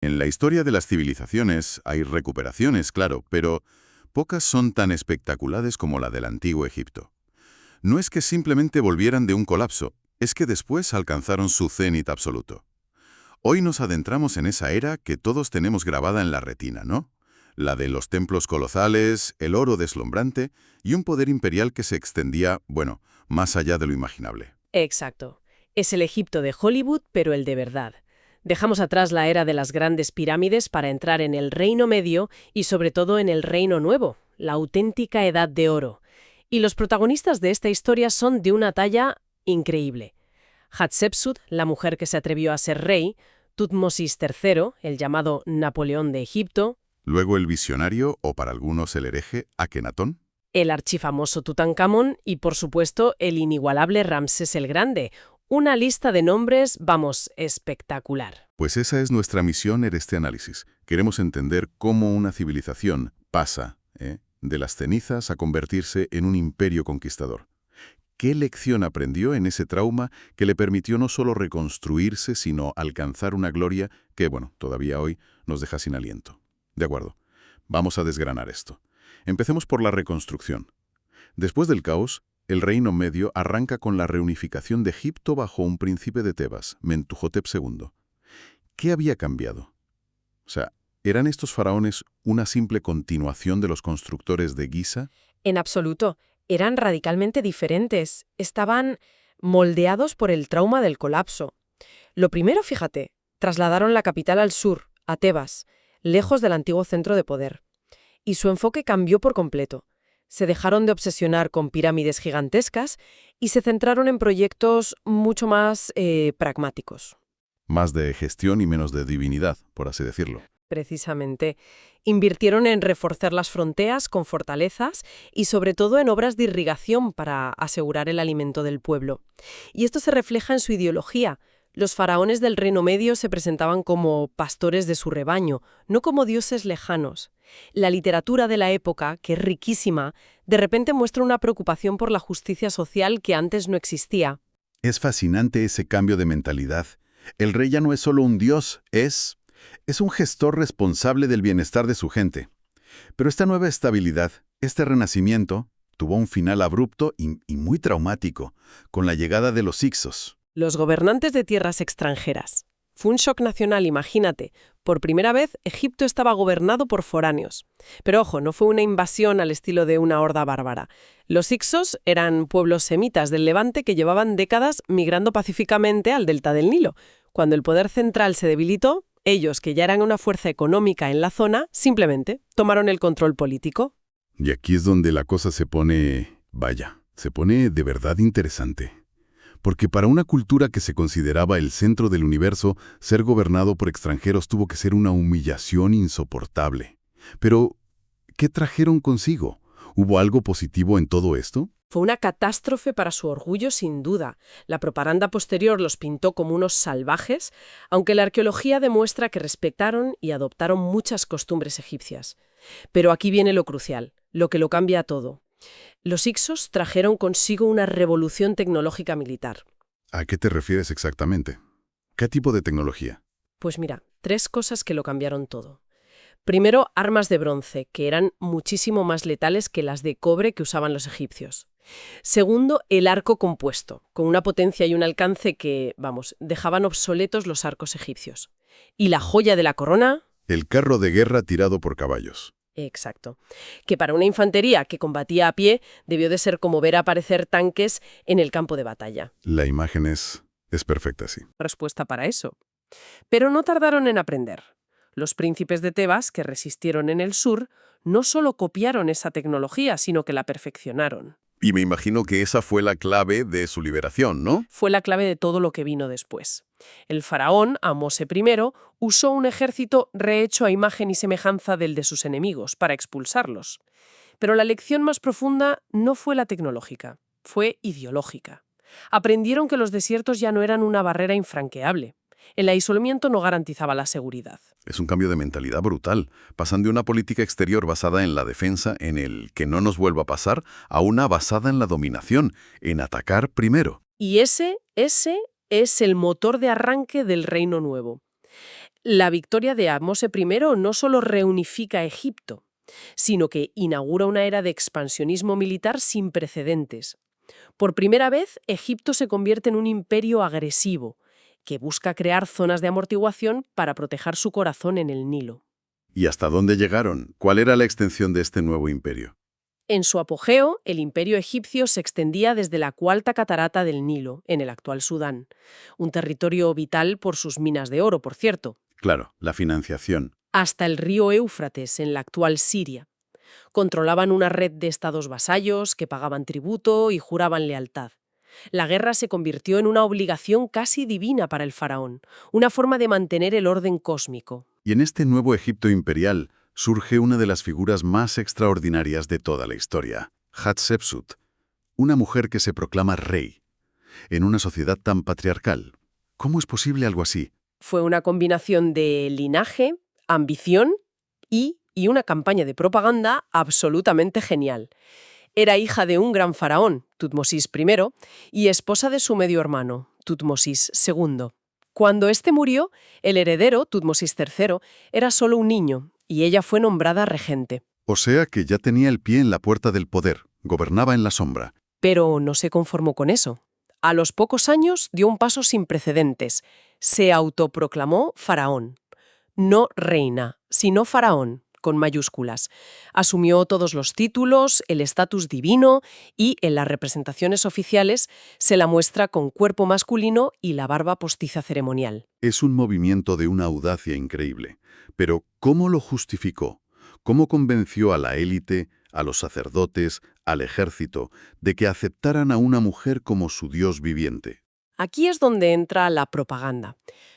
En la historia de las civilizaciones hay recuperaciones, claro, pero pocas son tan espectaculares como la del antiguo Egipto. No es que simplemente volvieran de un colapso, es que después alcanzaron su cenit absoluto. Hoy nos adentramos en esa era que todos tenemos grabada en la retina, ¿no? La de los templos colosales, el oro deslumbrante y un poder imperial que se extendía, bueno, más allá de lo imaginable. Exacto. Es el Egipto de Hollywood, pero el de verdad. Dejamos atrás la era de las grandes pirámides para entrar en el Reino Medio y sobre todo en el Reino Nuevo, la auténtica Edad de Oro. Y los protagonistas de esta historia son de una talla increíble. Hatshepsut, la mujer que se atrevió a ser rey, Tutmosis III, el llamado Napoleón de Egipto, Luego el visionario, o para algunos el hereje, Akenatón. el archifamoso Tutankamón y, por supuesto, el inigualable Ramsés el Grande. Una lista de nombres, vamos, espectacular. Pues esa es nuestra misión en este análisis. Queremos entender cómo una civilización pasa, de las cenizas a convertirse en un imperio conquistador. ¿Qué lección aprendió en ese trauma que le permitió no solo reconstruirse, sino alcanzar una gloria que, bueno, todavía hoy nos deja sin aliento? De acuerdo, vamos a desgranar esto. Empecemos por la reconstrucción. Después del caos, el Reino Medio arranca con la reunificación de Egipto bajo un príncipe de Tebas, Mentuhotep II. ¿Qué había cambiado? O sea, ¿eran estos faraones una simple continuación de los constructores de Giza? En absoluto, eran radicalmente diferentes. Estaban moldeados por el trauma del colapso. Lo primero, fíjate, trasladaron la capital al sur, a Tebas, lejos del antiguo centro de poder. Y su enfoque cambió por completo. Se dejaron de obsesionar con pirámides gigantescas y se centraron en proyectos mucho más pragmáticos. Más de gestión y menos de divinidad, por así decirlo. Precisamente. Invirtieron en reforzar las fronteras con fortalezas y sobre todo en obras de irrigación para asegurar el alimento del pueblo. Y esto se refleja en su ideología. Los faraones del Reino Medio se presentaban como pastores de su rebaño, no como dioses lejanos. La literatura de la época, que es riquísima, de repente muestra una preocupación por la justicia social que antes no existía. Es fascinante ese cambio de mentalidad. El rey ya no es solo un dios, es un gestor responsable del bienestar de su gente. Pero esta nueva estabilidad, este renacimiento, tuvo un final abrupto y muy traumático, con la llegada de los Hyksos. Los gobernantes de tierras extranjeras. Fue un shock nacional, imagínate. Por primera vez, Egipto estaba gobernado por foráneos. Pero ojo, no fue una invasión al estilo de una horda bárbara. Los Hyksos eran pueblos semitas del Levante que llevaban décadas migrando pacíficamente al delta del Nilo. Cuando el poder central se debilitó, ellos, que ya eran una fuerza económica en la zona, simplemente tomaron el control político. Y aquí es donde la cosa se pone, se pone de verdad interesante. Porque para una cultura que se consideraba el centro del universo, ser gobernado por extranjeros tuvo que ser una humillación insoportable. Pero, ¿qué trajeron consigo? ¿Hubo algo positivo en todo esto? Fue una catástrofe para su orgullo, sin duda. La propaganda posterior los pintó como unos salvajes, aunque la arqueología demuestra que respetaron y adoptaron muchas costumbres egipcias. Pero aquí viene lo crucial, lo que lo cambia todo. Los Hyksos trajeron consigo una revolución tecnológica militar. ¿A qué te refieres exactamente? ¿Qué tipo de tecnología? Pues mira, 3 cosas que lo cambiaron todo. Primero, armas de bronce, que eran muchísimo más letales que las de cobre que usaban los egipcios. Segundo, el arco compuesto, con una potencia y un alcance que, dejaban obsoletos los arcos egipcios. Y la joya de la corona... El carro de guerra tirado por caballos. Exacto. Que para una infantería que combatía a pie debió de ser como ver aparecer tanques en el campo de batalla. La imagen es perfecta, sí. Respuesta para eso. Pero no tardaron en aprender. Los príncipes de Tebas, que resistieron en el sur, no solo copiaron esa tecnología, sino que la perfeccionaron. Y me imagino que esa fue la clave de su liberación, ¿no? Fue la clave de todo lo que vino después. El faraón, Ahmose I, usó un ejército rehecho a imagen y semejanza del de sus enemigos para expulsarlos. Pero la lección más profunda no fue la tecnológica, fue ideológica. Aprendieron que los desiertos ya no eran una barrera infranqueable. El aislamiento no garantizaba la seguridad. Es un cambio de mentalidad brutal. Pasan de una política exterior basada en la defensa, en el que no nos vuelva a pasar, a una basada en la dominación, en atacar primero. Y ese es el motor de arranque del Reino Nuevo. La victoria de Ahmose I no solo reunifica Egipto, sino que inaugura una era de expansionismo militar sin precedentes. Por primera vez, Egipto se convierte en un imperio agresivo, que busca crear zonas de amortiguación para proteger su corazón en el Nilo. ¿Y hasta dónde llegaron? ¿Cuál era la extensión de este nuevo imperio? En su apogeo, el imperio egipcio se extendía desde la Cuarta Catarata del Nilo, en el actual Sudán, un territorio vital por sus minas de oro, por cierto, Claro, la financiación. hasta el río Éufrates, en la actual Siria. Controlaban una red de estados vasallos que pagaban tributo y juraban lealtad. La guerra se convirtió en una obligación casi divina para el faraón, una forma de mantener el orden cósmico. Y en este nuevo Egipto imperial surge una de las figuras más extraordinarias de toda la historia, Hatshepsut, una mujer que se proclama rey. En una sociedad tan patriarcal, ¿cómo es posible algo así? Fue una combinación de linaje, ambición y una campaña de propaganda absolutamente genial. Era hija de un gran faraón, Tutmosis I, y esposa de su medio hermano, Tutmosis II. Cuando éste murió, el heredero, Tutmosis III, era solo un niño, y ella fue nombrada regente. O sea que ya tenía el pie en la puerta del poder, gobernaba en la sombra. Pero no se conformó con eso. A los pocos años dio un paso sin precedentes. Se autoproclamó faraón. No reina, sino faraón, con mayúsculas. Asumió todos los títulos, el estatus divino y, en las representaciones oficiales, se la muestra con cuerpo masculino y la barba postiza ceremonial. Es un movimiento de una audacia increíble. Pero, ¿cómo lo justificó? ¿Cómo convenció a la élite, a los sacerdotes, al ejército, de que aceptaran a una mujer como su dios viviente? Aquí es donde entra la propaganda.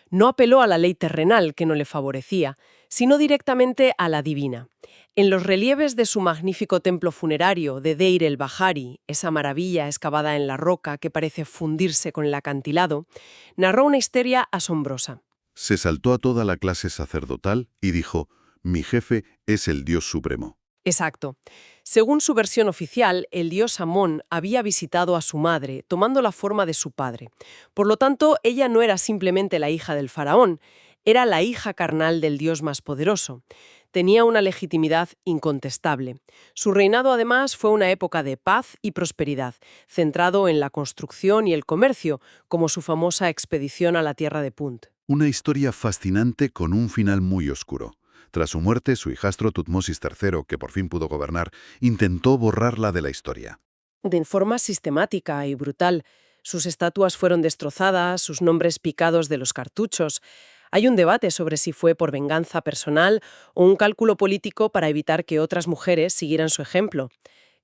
No apeló a la ley terrenal, que no le favorecía, sino directamente a la divina. En los relieves de su magnífico templo funerario de Deir el-Bahari, esa maravilla excavada en la roca que parece fundirse con el acantilado, narró una historia asombrosa. Se saltó a toda la clase sacerdotal y dijo, mi jefe es el dios supremo. Exacto. Según su versión oficial, el dios Amón había visitado a su madre, tomando la forma de su padre. Por lo tanto, ella no era simplemente la hija del faraón, era la hija carnal del dios más poderoso. Tenía una legitimidad incontestable. Su reinado, además, fue una época de paz y prosperidad, centrado en la construcción y el comercio, como su famosa expedición a la tierra de Punt. Una historia fascinante con un final muy oscuro. Tras su muerte, su hijastro Tutmosis III, que por fin pudo gobernar, intentó borrarla de la historia. De forma sistemática y brutal. Sus estatuas fueron destrozadas, sus nombres picados de los cartuchos. Hay un debate sobre si fue por venganza personal o un cálculo político para evitar que otras mujeres siguieran su ejemplo.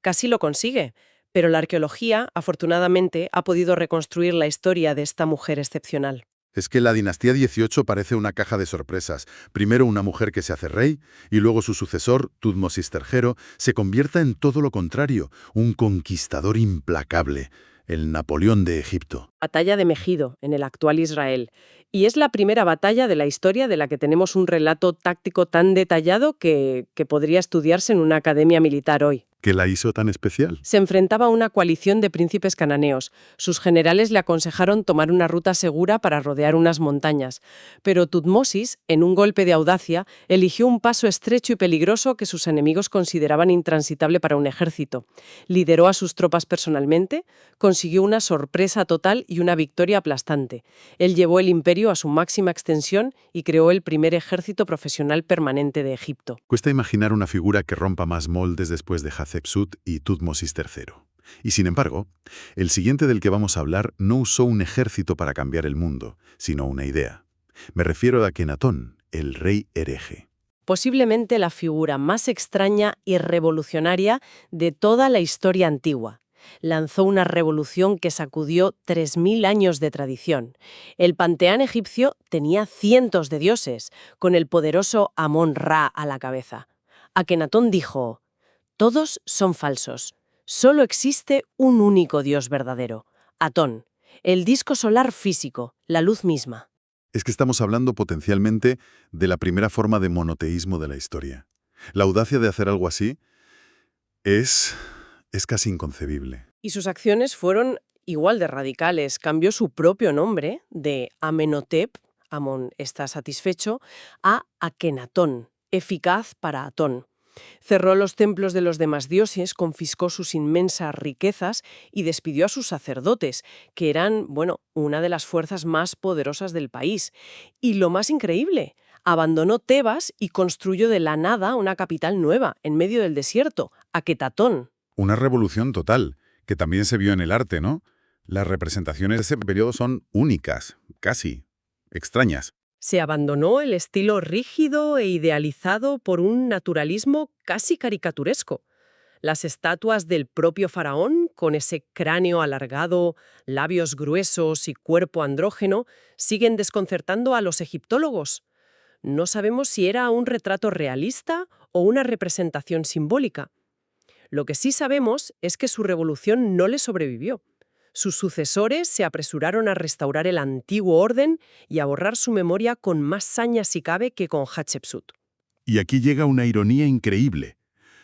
Casi lo consigue, pero la arqueología, afortunadamente, ha podido reconstruir la historia de esta mujer excepcional. Es que la dinastía 18 parece una caja de sorpresas. Primero una mujer que se hace rey, y luego su sucesor, Tutmosis III, se convierta en todo lo contrario, un conquistador implacable, el Napoleón de Egipto. Batalla de Megido, en el actual Israel. Y es la primera batalla de la historia de la que tenemos un relato táctico tan detallado que podría estudiarse en una academia militar hoy. ¿Qué la hizo tan especial? Se enfrentaba a una coalición de príncipes cananeos. Sus generales le aconsejaron tomar una ruta segura para rodear unas montañas. Pero Tutmosis, en un golpe de audacia, eligió un paso estrecho y peligroso que sus enemigos consideraban intransitable para un ejército. Lideró a sus tropas personalmente, consiguió una sorpresa total y una victoria aplastante. Él llevó el imperio a su máxima extensión y creó el primer ejército profesional permanente de Egipto. Cuesta imaginar una figura que rompa más moldes después de Hatshepsut y Tutmosis III. Y sin embargo, el siguiente del que vamos a hablar no usó un ejército para cambiar el mundo, sino una idea. Me refiero a Akenatón, el rey hereje. Posiblemente la figura más extraña y revolucionaria de toda la historia antigua. Lanzó una revolución que sacudió 3000 años de tradición. El panteón egipcio tenía cientos de dioses, con el poderoso Amón-Ra a la cabeza. Akenatón dijo: todos son falsos. Solo existe un único dios verdadero, Atón, el disco solar físico, la luz misma. Es que estamos hablando potencialmente de la primera forma de monoteísmo de la historia. La audacia de hacer algo así es casi inconcebible. Y sus acciones fueron igual de radicales. Cambió su propio nombre de Amenhotep Amón está satisfecho, a Akenatón, eficaz para Atón. Cerró los templos de los demás dioses, confiscó sus inmensas riquezas y despidió a sus sacerdotes, que eran, bueno, una de las fuerzas más poderosas del país. Y lo más increíble, abandonó Tebas y construyó de la nada una capital nueva, en medio del desierto, Aketatón. Una revolución total, que también se vio en el arte, ¿no? Las representaciones de ese periodo son únicas, casi extrañas. Se abandonó el estilo rígido e idealizado por un naturalismo casi caricaturesco. Las estatuas del propio faraón, con ese cráneo alargado, labios gruesos y cuerpo andrógeno, siguen desconcertando a los egiptólogos. No sabemos si era un retrato realista o una representación simbólica. Lo que sí sabemos es que su revolución no le sobrevivió. Sus sucesores se apresuraron a restaurar el antiguo orden y a borrar su memoria con más saña si cabe que con Hatshepsut. Y aquí llega una ironía increíble.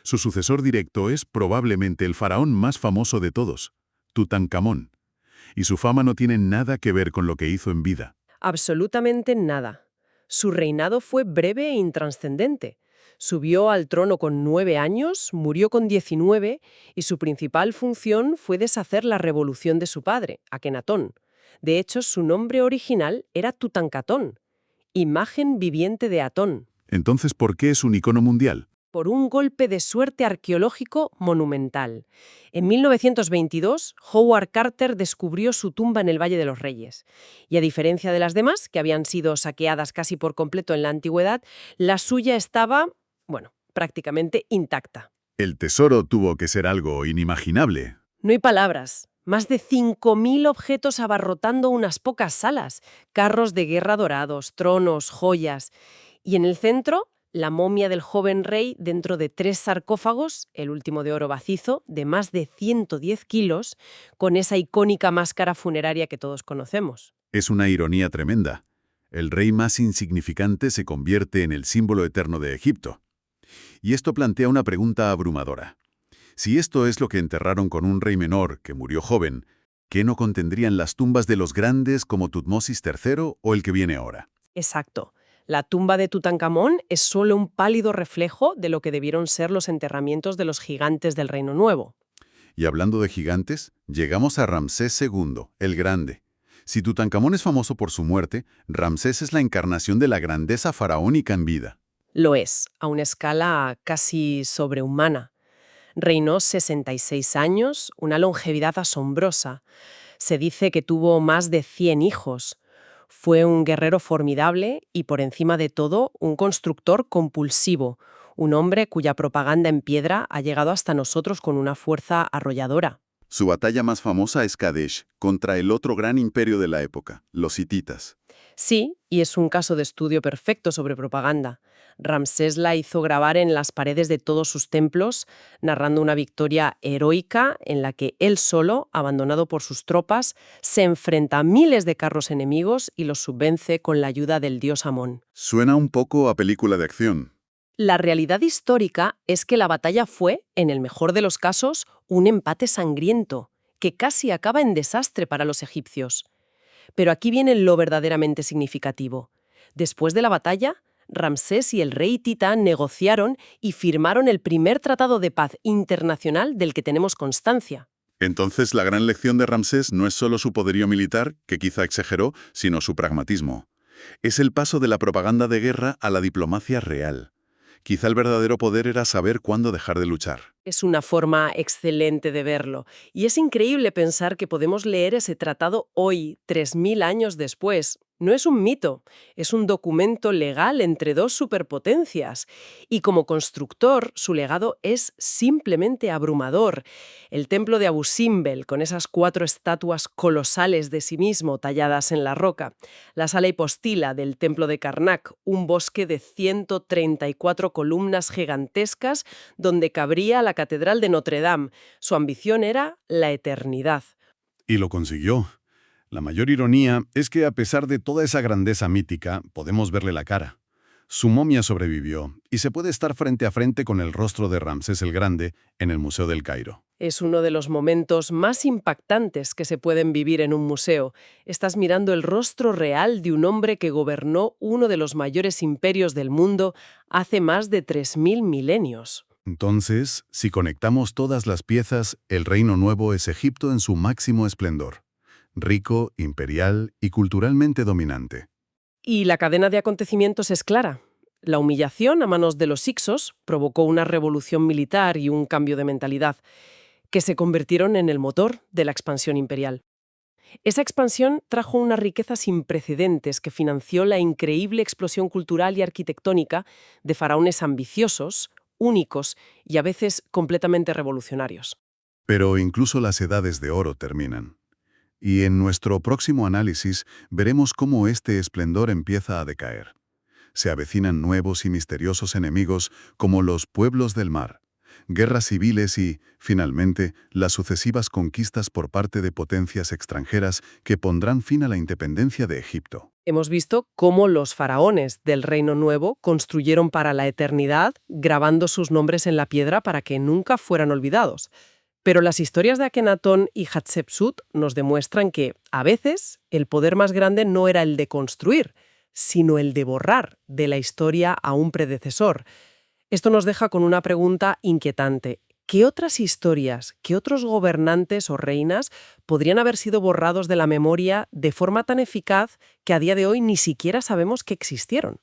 Su sucesor directo es probablemente el faraón más famoso de todos, Tutankamón. Y su fama no tiene nada que ver con lo que hizo en vida. Absolutamente nada. Su reinado fue breve e intranscendente. Subió al trono con 9 años, murió con 19 y su principal función fue deshacer la revolución de su padre, Akenatón. De hecho, su nombre original era Tutankatón, imagen viviente de Atón, Entonces, ¿por qué es un icono mundial? por un golpe de suerte arqueológico monumental. En 1922, Howard Carter descubrió su tumba en el Valle de los Reyes. Y a diferencia de las demás, que habían sido saqueadas casi por completo en la antigüedad, la suya estaba, bueno, prácticamente intacta. El tesoro tuvo que ser algo inimaginable. No hay palabras. Más de 5.000 objetos abarrotando unas pocas salas, carros de guerra dorados, tronos, joyas. Y en el centro, la momia del joven rey dentro de 3 sarcófagos, el último de oro macizo, de más de 110 kilos, con esa icónica máscara funeraria que todos conocemos. Es una ironía tremenda. El rey más insignificante se convierte en el símbolo eterno de Egipto. Y esto plantea una pregunta abrumadora. Si esto es lo que enterraron con un rey menor que murió joven, ¿qué no contendrían las tumbas de los grandes como Tutmosis III o el que viene ahora? Exacto. La tumba de Tutankamón es solo un pálido reflejo de lo que debieron ser los enterramientos de los gigantes del Reino Nuevo. Y hablando de gigantes, llegamos a Ramsés II, el Grande. Si Tutankamón es famoso por su muerte, Ramsés es la encarnación de la grandeza faraónica en vida. Lo es, a una escala casi sobrehumana. Reinó 66 años, una longevidad asombrosa. Se dice que tuvo más de 100 hijos. Fue un guerrero formidable y, por encima de todo, un constructor compulsivo, un hombre cuya propaganda en piedra ha llegado hasta nosotros con una fuerza arrolladora. Su batalla más famosa es Kadesh, contra el otro gran imperio de la época, los hititas. Sí, y es un caso de estudio perfecto sobre propaganda. Ramsés la hizo grabar en las paredes de todos sus templos, narrando una victoria heroica en la que él solo, abandonado por sus tropas, se enfrenta a miles de carros enemigos y los subvence con la ayuda del dios Amón. Suena un poco a película de acción. La realidad histórica es que la batalla fue, en el mejor de los casos, un empate sangriento, que casi acaba en desastre para los egipcios. Pero aquí viene lo verdaderamente significativo. Después de la batalla, Ramsés y el rey hitita negociaron y firmaron el primer tratado de paz internacional del que tenemos constancia. Entonces, la gran lección de Ramsés no es solo su poderío militar, que quizá exageró, sino su pragmatismo. Es el paso de la propaganda de guerra a la diplomacia real. Quizá el verdadero poder era saber cuándo dejar de luchar. Es una forma excelente de verlo. Y es increíble pensar que podemos leer ese tratado hoy, 3.000 años después. No es un mito, es un documento legal entre dos superpotencias. Y como constructor, su legado es simplemente abrumador. El templo de Abu Simbel, con esas 4 estatuas colosales de sí mismo talladas en la roca. La sala hipostila del templo de Karnak, un bosque de 134 columnas gigantescas donde cabría la catedral de Notre Dame. Su ambición era la eternidad. Y lo consiguió. La mayor ironía es que a pesar de toda esa grandeza mítica, podemos verle la cara. Su momia sobrevivió y se puede estar frente a frente con el rostro de Ramsés el Grande en el Museo del Cairo. Es uno de los momentos más impactantes que se pueden vivir en un museo. Estás mirando el rostro real de un hombre que gobernó uno de los mayores imperios del mundo hace más de 3000 milenios. Entonces, si conectamos todas las piezas, el Reino Nuevo es Egipto en su máximo esplendor. Rico, imperial y culturalmente dominante. Y la cadena de acontecimientos es clara. La humillación a manos de los hicsos provocó una revolución militar y un cambio de mentalidad, que se convirtieron en el motor de la expansión imperial. Esa expansión trajo una riqueza sin precedentes que financió la increíble explosión cultural y arquitectónica de faraones ambiciosos, únicos y a veces completamente revolucionarios. Pero incluso las edades de oro terminan. Y en nuestro próximo análisis veremos cómo este esplendor empieza a decaer. Se avecinan nuevos y misteriosos enemigos como los pueblos del mar, guerras civiles y, finalmente, las sucesivas conquistas por parte de potencias extranjeras que pondrán fin a la independencia de Egipto. Hemos visto cómo los faraones del Reino Nuevo construyeron para la eternidad, grabando sus nombres en la piedra para que nunca fueran olvidados. Pero las historias de Akenatón y Hatshepsut nos demuestran que, a veces, el poder más grande no era el de construir, sino el de borrar de la historia a un predecesor. Esto nos deja con una pregunta inquietante. ¿Qué otras historias, qué otros gobernantes o reinas podrían haber sido borrados de la memoria de forma tan eficaz que a día de hoy ni siquiera sabemos que existieron?